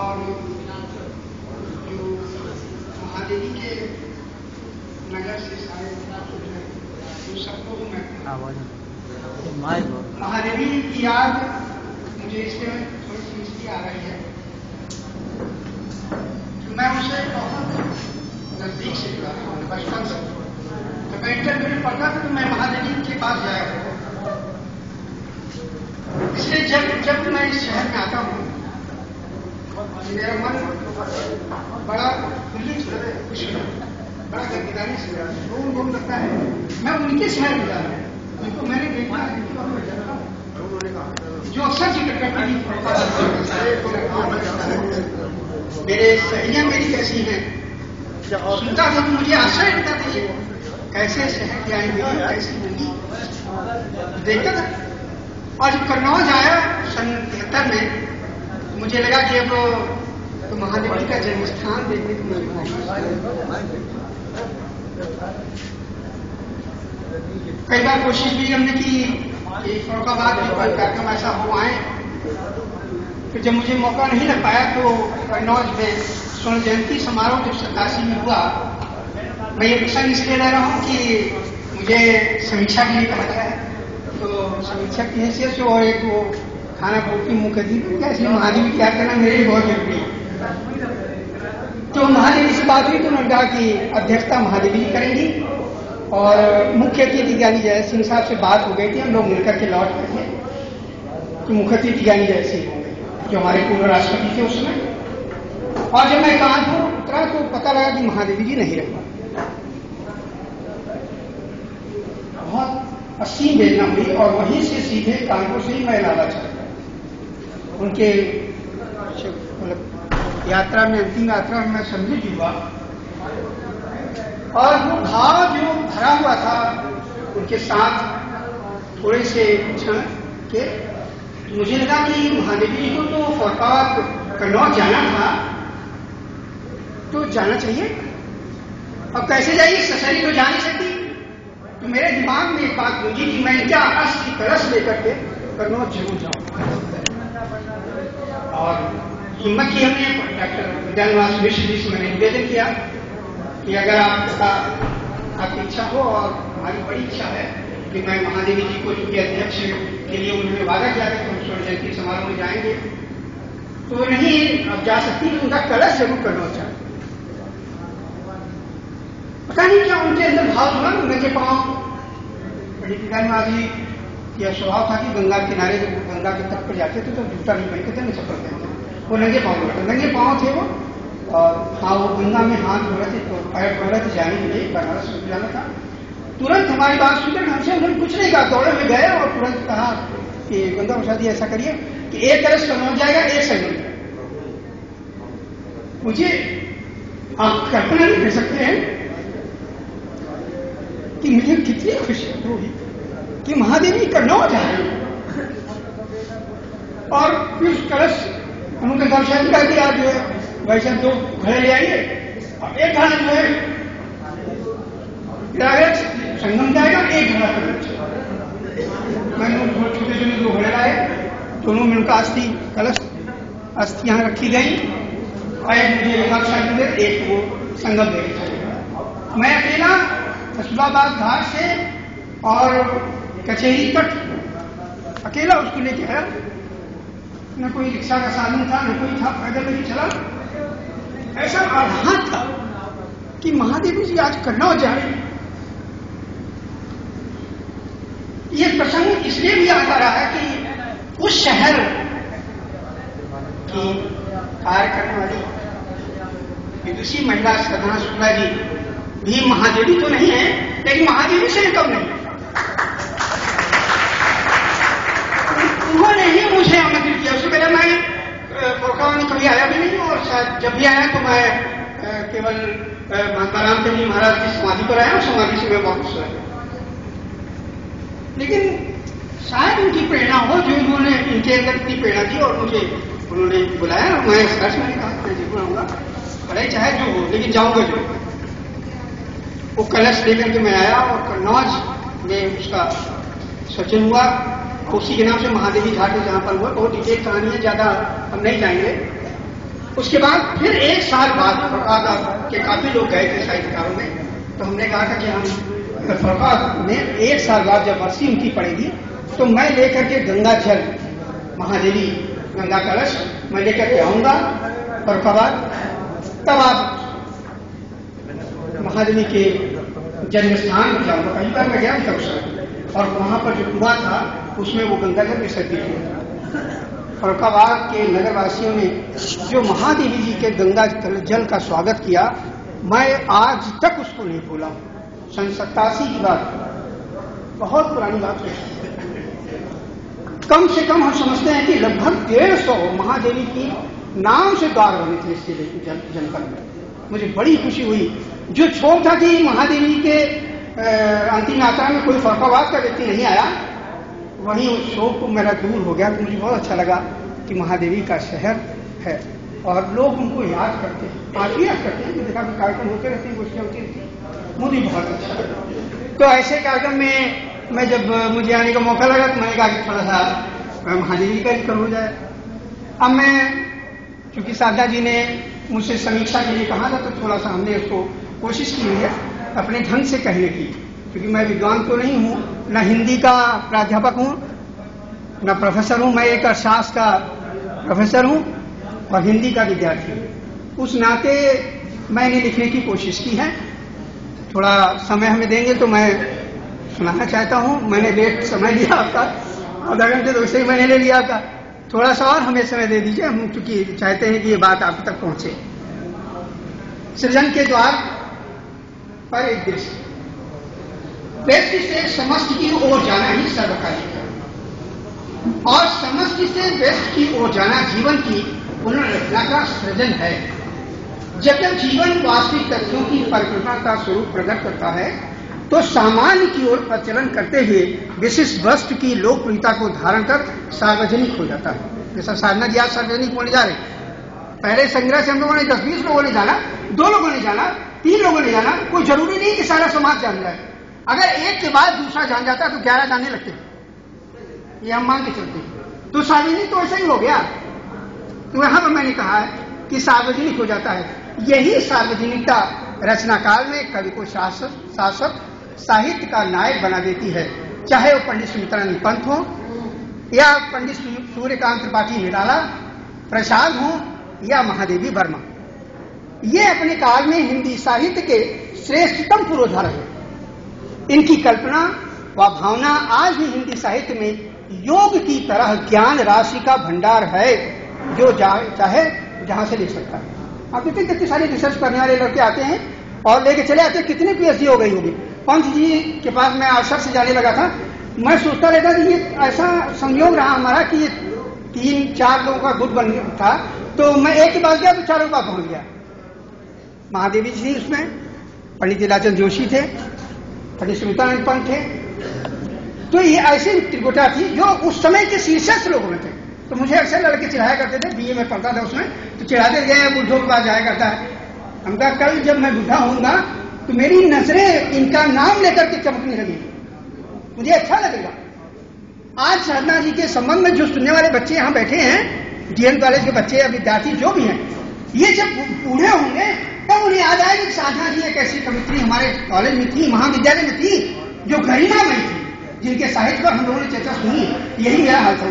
और जो महादेवी के नगर से सारे सबको मैं महादेवी की याद मुझे इसलिए थोड़ी सी इसलिए आ रही है कि मैं उसे बहुत नजदीक से जुड़ा था बचपन से। तो मैं इंटरव्यू में पढ़ता था तो मैं महादेवी के पास जाया करता। इसलिए जब मैं इस शहर में आता हूँ मेरा मन बड़ा खुश बड़ा गद्दारी से घूम लगता है। मैं उनके शहर में जा रहा हूँ जिनको मैंने देखा जो अक्सर जिक्र करती थी मेरे सहेलियां मेरी कैसी हैं सुनता था तो मुझे आश्चर्य होता था ये कैसे शहर की आएंगे कैसी होंगी देखता था। और जब कन्नौज आया सन 73 में मुझे लगा कि अब तो महादेवी का जन्म स्थान देखने को मिल रहा है। कई बार कोशिश भी हमने की फरुखाबाद में कोई कार्यक्रम ऐसा हो आए तो जब मुझे मौका नहीं लग पाया तो कन्नौज में स्वर्ण जयंती समारोह जब 87 में हुआ। मैं ये प्रसंग इसलिए ले रहा हूँ कि मुझे समीक्षा के लिए कहा गया है तो समीक्षा की हैसियत से और एक वो खाना पूर्ति मुख्य दी इसलिए महादेवी क्या करना मेरे लिए बहुत जरूरी है। तो महादेवी से बात हुई तो उन्होंने कहा कि अध्यक्षता महादेवी करेंगी और मुख्य अतिथि ज्ञानी जय सिंह साहब से बात हो गई थी। हम लोग मिलकर के लौट गए थे तो मुख्य अतिथि ज्ञानी जय सिंह होंगे जो हमारे पूर्व राष्ट्रपति थे उसमें। और जब मैं कानपुर उतरा तो पता लगा कि महादेवी जी नहीं रह पाए। बहुत असीम वेदना हुई और वहीं से सीधे कानपुर से ही मैं इलाहाबाद चला गया। उनके यात्रा में अंतिम यात्रा में मैं सम्मिलित हुआ और वो भाव जो भरा हुआ था उनके साथ थोड़े से क्षण के मुझे लगा कि महादेवी जी को तो फरुखाबाद कन्नौज जाना था तो जाना चाहिए। अब कैसे जाइए ससरी तो जा नहीं सकती। तो मेरे दिमाग में एक बात गूंजी कि मैं क्या अस्थि कलश लेकर के कन्नौज जरूर जाऊं। और हिम्मत की हमने डॉक्टर विद्यानिवास मिश्र जी से मैंने निवेदन किया कि अगर आपकी इच्छा हो और हमारी बड़ी इच्छा है कि मैं महादेवी जी को चूंकि अध्यक्ष के लिए उन्होंने वादा किया था कि हम स्वर्ण जयंती समारोह में जाएंगे तो नहीं अब जा सकती तो उनका कलश जरूर करना चाहिए। पता नहीं क्या उनके अंदर भाव हुआ नंगे पांव पंडित विद्यानिवास जी यह स्वभाव था कि गंगा किनारे जब गंगा के तट पर जाते थे तो जूता नहीं पहनते थे न चप्पल पहनते वो नंगे पांव नंगे पांव थे वो। और हाँ वो गंगा में हाथ धो रहे थे तो पैर धो रहे थे जाने के लिए बनारस में जाना था। तुरंत हमारी बात सुनकर हमसे उन्होंने कुछ नहीं कहा दौड़े में गए और तुरंत कहा कि गंगा प्रसाद जी ऐसा करिए कि एक तरफ कन्नौज जाएगा एक सेकंड। मुझे आप कल्पना नहीं कर सकते हैं कि मुझे कितनी खुशी हुई कि महादेवी कन्नौज आए और फिर उस कलश उनका दर्शन कर दिया जो है वैसे दो घड़े ले आइए और एक घड़ा जो है संगम जाएगा एक घड़ा मैंने छोटे छोटे दो घड़े लाए दोनों में उनका अस्थि कलश अस्थि यहाँ रखी गई और एक मुझे एक वो संगम दे गई। मैं अकेला रसूलाबाद घाट से और कचहरी तक अकेला उसको लेके आया। न कोई रिक्शा का साधन था न कोई था पैदल नहीं चला। ऐसा आधार था कि महादेवी जी आज कन्नौज जा रही। ये प्रसंग इसलिए भी याद आ रहा है कि उस शहर की कार्य करने वाली विदुषी महिला साधना शुक्ला जी भी महादेवी तो नहीं है लेकिन महादेवी से कम नहीं। उन्होंने ही मुझे आमंत्रित किया। उससे पहले मैं फरुखाबाद में कभी आया भी नहीं और शायद जब भी आया तो मैं केवल महात्मा रामचंद्र जी महाराज की समाधि पर आया और समाधि से मैं वापस आया। लेकिन शायद उनकी प्रेरणा हो जो उन्होंने इनके अंदर इतनी प्रेरणा दी और मुझे उन्होंने बुलाया और मैं सर्च में कहा मैं जरूर आऊंगा भले चाहे जो हो लेकिन जाऊंगा जरूर। वो कलश लेकर के मैं आया और कन्नौज में उसका सचिन हुआ। उसी के नाम से महादेवी घाट है जहां पर हुआ। बहुत डिटेल कहानी है ज्यादा हम नहीं जाएंगे उसके बाद फिर एक साल बाद के काफी लोग गए थे साहित्यकारों में, तो हमने कहा था कि हम फरका में एक साल बाद जब बरसी उनकी पड़ेगी तो मैं लेकर के गंगा जल, महादेवी गंगा कलश मैं लेकर के आऊंगा फरकाबाद, तब आप महादेवी के जन्म स्थान पर जाऊंगा। कहीं बार मैं गया था उस और वहां पर जो कुआं था उसमें वो गंगा जल विसर्जित हुआ। फरकाबाद के नगरवासियों ने जो महादेवी जी के गंगा जल का स्वागत किया, मैं आज तक उसको नहीं भूला। सन 87 की बात, बहुत पुरानी बात है। कम से कम हम समझते हैं कि लगभग 150 महादेवी की नाम से द्वार बने थे इसके जनपद में। मुझे बड़ी खुशी हुई। जो छोड़ था कि महादेवी के अंतिम यात्रा में कोई फरकाबाद का व्यक्ति नहीं आया, वहीं उस शोक को मेरा दूर हो गया। तो मुझे बहुत अच्छा लगा कि महादेवी का शहर है और लोग उनको याद करते हैं, आज भी याद करते हैं। देखा कि कार्यक्रम होते रहते हैं, गोष्ठियां होती रहती हैं, मुझे बहुत अच्छा लगा। तो ऐसे कार्यक्रम में मैं जब मुझे आने का मौका लगा तो मैंने कहा कि थोड़ा सा महादेवी का जिक्र हो जाए। अब मैं, चूंकि साधना जी ने मुझसे समीक्षा के लिए कहा था, तो थोड़ा सा हमने उसको कोशिश की हुई है अपने ढंग से कहने की, क्योंकि मैं विद्वान तो नहीं हूँ, न हिंदी का प्राध्यापक हूँ, न प्रोफेसर हूँ। मैं एक अर्थशास्त्र का प्रोफेसर हूँ और हिंदी का विद्यार्थी हूँ। उस नाते मैंने लिखने की कोशिश की है। थोड़ा समय हमें देंगे तो मैं सुनाना चाहता हूँ। मैंने लेट समय लिया आपका, आधा घंटे तो उससे ही मैंने ले लिया था। थोड़ा सा और हमें समय दे दीजिए, हम क्योंकि चाहते हैं कि ये बात आप तक पहुंचे। सृजन के द्वार पर एक दृश्य, व्यक्ति से समष्टि की ओर जाना ही सर्वकालिक है और समष्टि से व्यक्ति की ओर जाना जीवन की पुनर्रचना का सृजन है। जब जब जीवन वास्तविक तथ्यों की परिकल्पना का स्वरूप प्रकट करता है तो सामान्य की ओर प्रचलन करते हुए विशिष्ट वस्तु की लोकप्रियता को धारण कर सार्वजनिक हो जाता है। जैसा साधना जी आज सार्वजनिक होने जा रहे, पहले संग्रह से हम लोगों ने 10-20 लोगों ने जाना, 2 लोगों ने जाना, 3 लोगों ने जाना, कोई जरूरी नहीं कि सारा समाज जान जाए। अगर एक के बाद दूसरा जान जाता तो 11 जानने लगते, ये हम मान के चलते। तो सार्वजनिक तो ऐसा ही हो गया। तो यहां पर मैंने कहा है कि सार्वजनिक हो जाता है। यही सार्वजनिकता रचना काल में कवि को शासक साहित्य का नायक बना देती है, चाहे वो पंडित सुमित्रानंद पंत हो या पंडित सूर्यकांत त्रिपाठी निराला प्रसाद हो या महादेवी वर्मा। ये अपने काल में हिंदी साहित्य के श्रेष्ठतम पुरोधार है। इनकी कल्पना व भावना आज भी हिंदी साहित्य में योग की तरह ज्ञान राशि का भंडार है, जो चाहे जहां से ले सकता है। आप देखते कितने सारे रिसर्च करने वाले लड़के आते हैं और लेके चले आते हैं। कितने पीएचडी हो गई होगी। पंत जी के पास मैं अवसर से जाने लगा था, मैं सोचता रहता कि ये ऐसा संयोग रहा हमारा कि ये 3-4 लोगों का गुट बन था, तो मैं एक के पास गया तो 4 के पास पहुंच गया। महादेवी जी उसमें, पंडित लीलाचंद जोशी थे, पंडित सुमित्रानंद पंत थे। तो ये ऐसी त्रिकुटा थी जो उस समय के शीर्षस्थ लोगों में थे। तो मुझे अक्सर लड़के चिढ़ाया करते थे, बीए में पढ़ता था उसमें, तो चिढ़ाते गए बुढ़ों के पास जाया करता है। हम कहा कल जब मैं बुढ़ा होऊंगा तो मेरी नजरें इनका नाम लेकर के चमकने लगेगी, मुझे अच्छा लगेगा। आज साधना जी के संबंध में जो सुनने वाले बच्चे यहाँ बैठे हैं, डीएन कॉलेज के बच्चे या विद्यार्थी जो भी हैं, ये जब बूढ़े होंगे तब उन्हें याद आएगी कि साधना जी एक ऐसी कवित्री हमारे कॉलेज में थी, महाविद्यालय में थी, जो गरिमामयी थी, जिनके साहित्य पर हम लोगों ने चर्चा सुनी। यही मेरा हाल था।